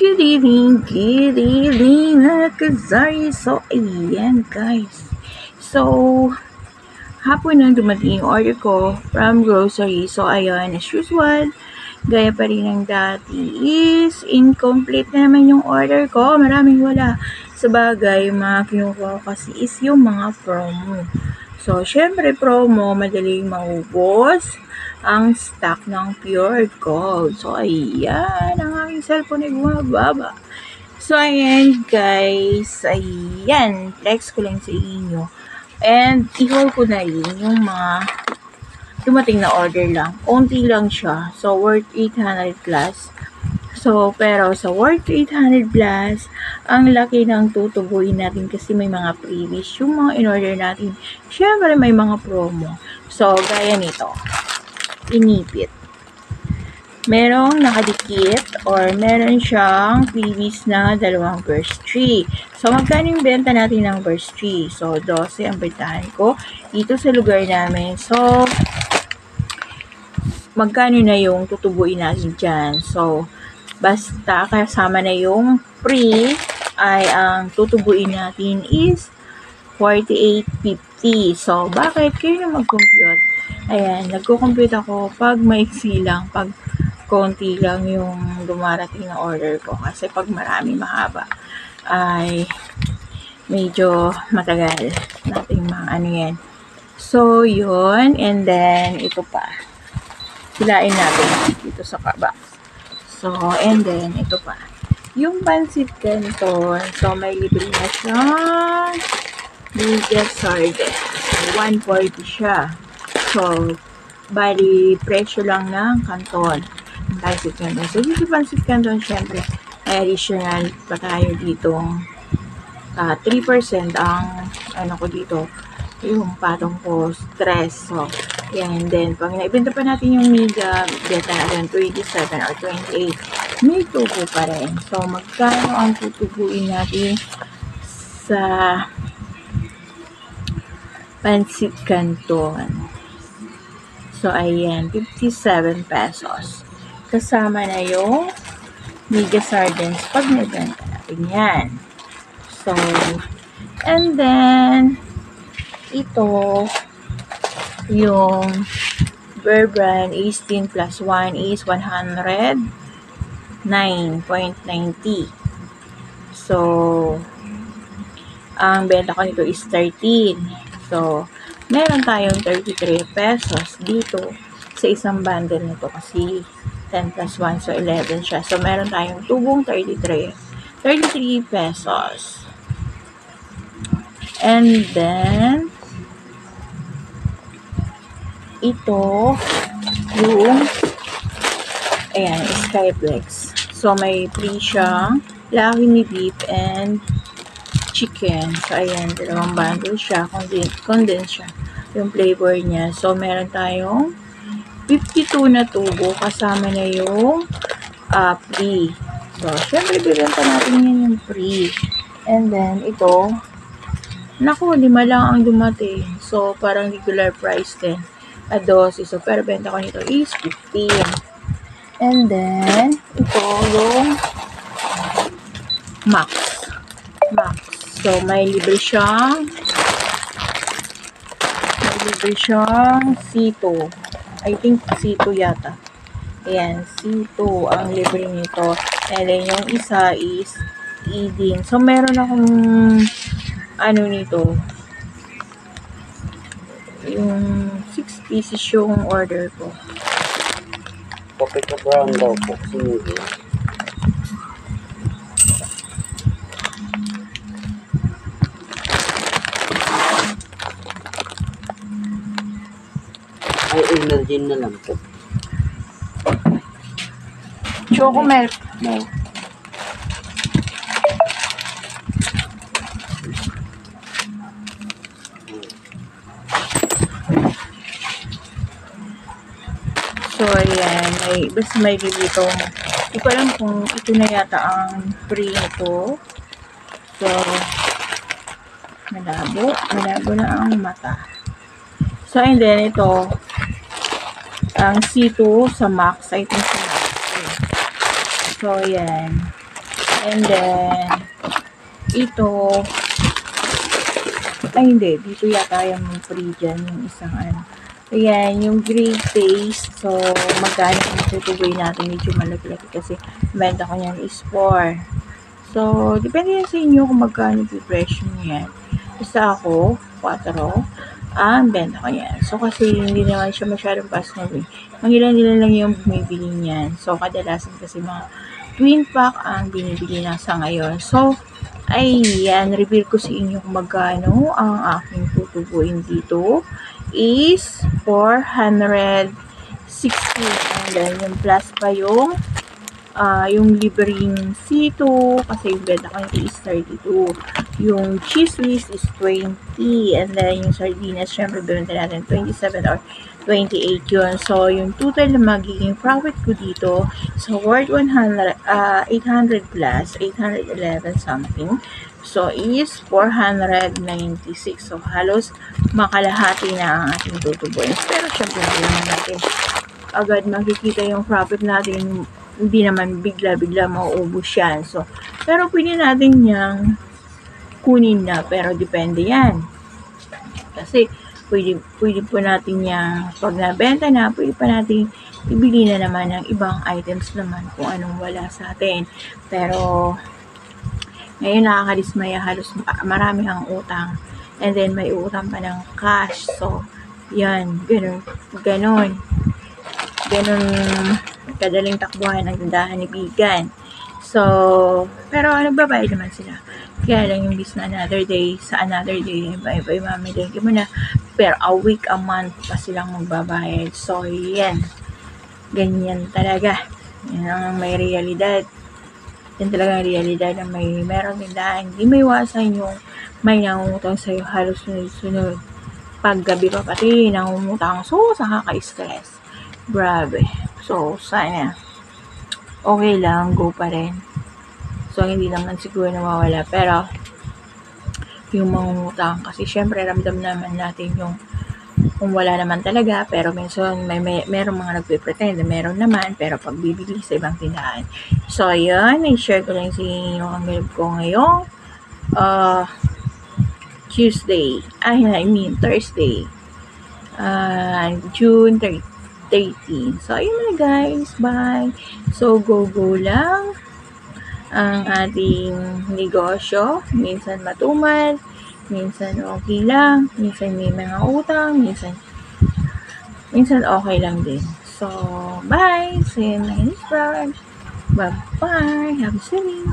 Good evening mga kazari. So, ayan guys. So, hapon nang dumating yung order ko from grocery. So, ayun, as usual, gaya pa rin ng dati is incomplete na naman yung order ko. Maraming wala. Sa bagay, mga kinukuha ko kasi is yung mga promo. So, syempre promo, madaling maubos ang stock ng Pure Gold. So, ayan, ang aking cellphone ay bumababa. So, ayan guys, ayan, flex ko lang sa inyo. And, i-haul ko na rin yung mga dumating na order lang. Konti lang siya. So, worth 800 plus. So, pero sa worth 800 plus, ang laki ng tutubuin natin kasi may mga previous yung mga in-order natin. Syempre, may mga promo. So, gaya nito. Inipit. Merong nakadikit or meron siyang previous na dalawang burst tree. So, magkano yung benta natin ng burst tree? So, 12 ang bentahan ko dito sa lugar namin. So, magkano na yung tutubuin natin dyan? So, basta kasama na yung free ay ang tutubuin natin is 48.50. So, bakit? Kayo na mag-compute. Ayan, nagko-compute ako pag maiksi lang, pag konti lang yung dumarating na order ko. Kasi pag marami mahaba, ay medyo matagal nating mga ano yan. So, yun. And then, ito pa. Silain natin dito sa box. So, and then, ito pa. Yung pancit canton. So, may libre na siyang biggest sardine. So, 140 siya. So, bali, presyo lang ng canton. Pancit canton. So, dito pancit canton, syempre, may additional pa tayo dito. 3% ang, ano ko dito, yung patong ko, stress. So, yan. Then, pag naibenta pa natin yung mega, beta natin 27 or 28, may tubo pa rin. So, magkano ang tutubuin natin sa pancit canton? So, ayan, 57 pesos. Kasama na yung mega sardines pag nabenta natin yan. So, and then, ito, yung Bear Brand 18 plus 1 is 109.90. So, ang benta ko nito is 13. So, meron tayong 33 pesos dito sa isang bundle nito kasi 10 plus 1, so 11 siya. So, meron tayong tubong 33 pesos. And then, ito, yung, ayan, Skyflex. So, may free siyang laki ni beef and chicken. So, ayan, dalawang bundle siya, condensed siya, yung flavor niya. So, meron tayong 52 na tubo, kasama na yung free. So, syempre, bibenta natin yan yung free. And then, ito, naku, 5 lang ang dumating. So, parang regular price din. A 12. So, pero benta ko nito is 15. And then, ito yung Max. So, may libre siyang C2. I think C2 yata. Ayan, C2 ang libre nito. And then, yung isa is Edin. So, meron akong ano nito, yung 6 pieces yung order ko. Coffee ka brown daw po. Sige. Ay, energy na lang po. Choco milk. No. So, ayan. Basta may dito. Hindi ko alam kung ito na yata ang free nito. So, malabo na ang mata. So, and then ito, ang C2 sa Max. I think sa Max. So, ayan. And then, ito, ay hindi, dito yata yung free dyan, yung isang ano. Ayan, yung gray paste. So, magkano yung tutuboy natin, medyo malaki-laki kasi benta ko yan is 4. So, depende yan sa inyo kung magkano yung presyo niyan. Basta ako, 4, ang benta ko yan. So, kasi hindi naman siya masyadong fast-moving. Mangilan-ilan lang yung bumibili niyan. So, kadalasan kasi mga twin pack ang binibili na sa ngayon. So, ayan, reveal ko sa inyo kung magkano ang aking tutubuin dito is 460. And then, yung plus pa yung libreng C2 kasi yung benta ko is 32. Yung cheese whiz is 20. And then, yung sardinas, syempre, benta natin 27 or 28 yun. So, yung total na magiging profit ko dito, so, worth 800 plus, 811 something. So, is 496. So, halos makalahati na ang ating tutubuin. Pero, syempre, hindi naman natin agad makikita yung profit natin. Hindi naman bigla-bigla mauubos yan. So, pero pwede natin yang kunin na. Pero, depende yan. Kasi, pwede po natin yang pag nabenta na, pwede pa natin ibili na naman ng ibang items naman kung anong wala sa atin. Pero, ngayon nakakadismaya, halos marami ang utang. And then, may utang pa ng cash. So, yan, ganun kadaling takbuhan ng tindahan ni Bigan. So, pero nagbabayad naman sila. Kaya lang yung bis na another day, iba-iba yung mamiliki mo na. Pero a week, a month pa silang magbabayad. So, yan. Ganyan talaga. Yan ang may realidad. Yan talaga ang realidad na merong tindahan. Hindi may iwasan yung may nangungutang sa'yo halos sunod-sunod. Paggabi pa pati, nangungutang. So, nakaka-stress. Grabe. So, sana okay lang, go pa rin. So, hindi naman siguro nawawala. Pero, yung mangungutang, kasi syempre, ramdam naman natin yung kung wala naman talaga, pero minsan merong mga nagpe-pretend na meron naman, pero pag bibili sa ibang tindahan. So, yun, i-share ko lang sa inyo ang ganap ko ngayong Thursday. June 13. So, ayun na guys. Bye. So, go lang ang ating negosyo. Minsan matumal, minsan okay lang, minsan may mga utang, minsan okay lang din. So, bye. See you in my next vlog. Bye-bye. Happy swimming.